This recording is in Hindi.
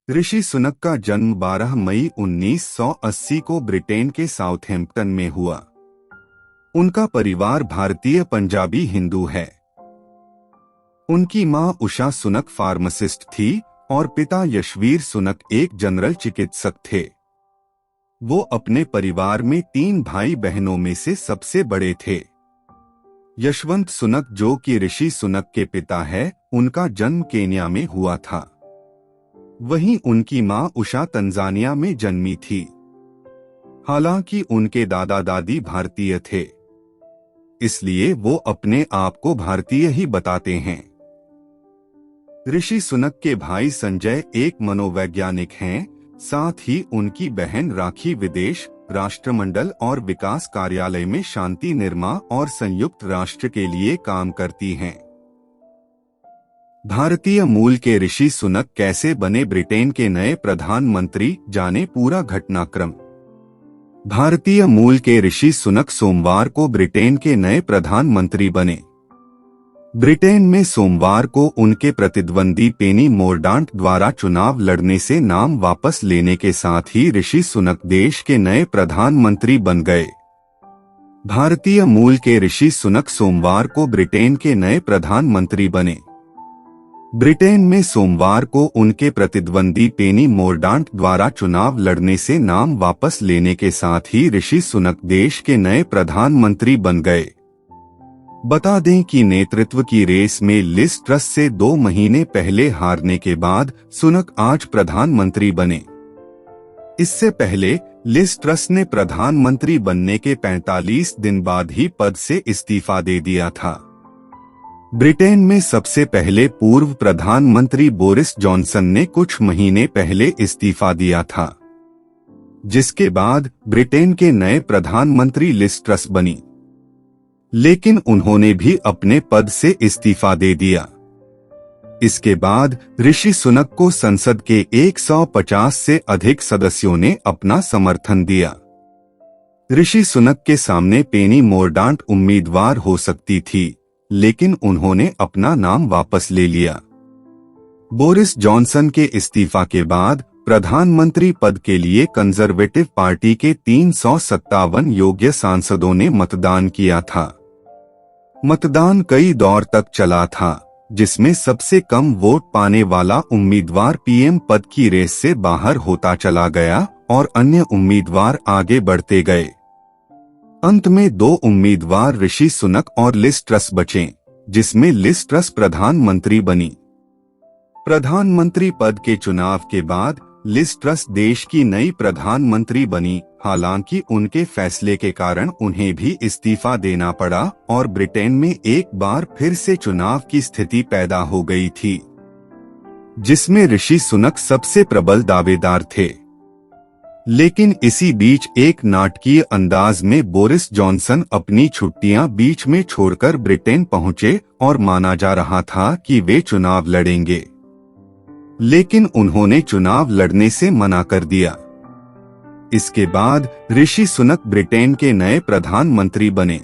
ऋषि सुनक का जन्म 12 मई 1980 को ब्रिटेन के साउथहैम्पटन में हुआ। उनका परिवार भारतीय पंजाबी हिंदू है। उनकी मां उषा सुनक फार्मासिस्ट थी और पिता यशवीर सुनक एक जनरल चिकित्सक थे। वो अपने परिवार में 3 भाई बहनों में से सबसे बड़े थे। यशवंत सुनक, जो कि ऋषि सुनक के पिता है, उनका जन्म केन्या में हुआ था। वहीं उनकी मां उषा तंजानिया में जन्मी थी। हालांकि उनके दादा दादी भारतीय थे, इसलिए वो अपने आप को भारतीय ही बताते हैं। ऋषि सुनक के भाई संजय एक मनोवैज्ञानिक हैं, साथ ही उनकी बहन राखी विदेश राष्ट्रमंडल और विकास कार्यालय में शांति निर्माण और संयुक्त राष्ट्र के लिए काम करती हैं। भारतीय मूल के ऋषि सुनक कैसे बने ब्रिटेन के नए प्रधानमंत्री, जाने पूरा घटनाक्रम। भारतीय मूल के ऋषि सुनक सोमवार को ब्रिटेन के नए प्रधानमंत्री बने। ब्रिटेन में सोमवार को उनके प्रतिद्वंदी पेनी मोरडांट द्वारा चुनाव लड़ने से नाम वापस लेने के साथ ही ऋषि सुनक देश के नए प्रधानमंत्री बन गए। भारतीय मूल के ऋषि सुनक सोमवार को ब्रिटेन के नए प्रधानमंत्री बने। ब्रिटेन में सोमवार को उनके प्रतिद्वंदी पेनी मोरडांट द्वारा चुनाव लड़ने से नाम वापस लेने के साथ ही ऋषि सुनक देश के नए प्रधानमंत्री बन गए। बता दें कि नेतृत्व की रेस में लिज ट्रस से 2 महीने पहले हारने के बाद सुनक आज प्रधानमंत्री बने। इससे पहले लिज ट्रस ने प्रधानमंत्री बनने के 45 दिन बाद ही पद से इस्तीफा दे दिया था। ब्रिटेन में सबसे पहले पूर्व प्रधानमंत्री बोरिस जॉनसन ने कुछ महीने पहले इस्तीफा दिया था, जिसके बाद ब्रिटेन के नए प्रधानमंत्री लिज ट्रस बनी, लेकिन उन्होंने भी अपने पद से इस्तीफा दे दिया। इसके बाद ऋषि सुनक को संसद के 150 से अधिक सदस्यों ने अपना समर्थन दिया। ऋषि सुनक के सामने पेनी मोरडांट उम्मीदवार हो सकती थी, लेकिन उन्होंने अपना नाम वापस ले लिया। बोरिस जॉनसन के इस्तीफा के बाद प्रधानमंत्री पद के लिए कंजर्वेटिव पार्टी के 357 योग्य सांसदों ने मतदान किया था। मतदान कई दौर तक चला था, जिसमें सबसे कम वोट पाने वाला उम्मीदवार पीएम पद की रेस से बाहर होता चला गया और अन्य उम्मीदवार आगे बढ़ते गए। अंत में 2 उम्मीदवार ऋषि सुनक और लिज ट्रस बचे, जिसमें लिज ट्रस प्रधानमंत्री बनी। प्रधानमंत्री पद के चुनाव के बाद लिज ट्रस देश की नई प्रधानमंत्री बनी। हालांकि उनके फैसले के कारण उन्हें भी इस्तीफा देना पड़ा और ब्रिटेन में एक बार फिर से चुनाव की स्थिति पैदा हो गई थी, जिसमें ऋषि सुनक सबसे प्रबल दावेदार थे। लेकिन इसी बीच एक नाटकीय अंदाज में बोरिस जॉनसन अपनी छुट्टियां बीच में छोड़कर ब्रिटेन पहुंचे और माना जा रहा था कि वे चुनाव लड़ेंगे, लेकिन उन्होंने चुनाव लड़ने से मना कर दिया। इसके बाद ऋषि सुनक ब्रिटेन के नए प्रधानमंत्री बने।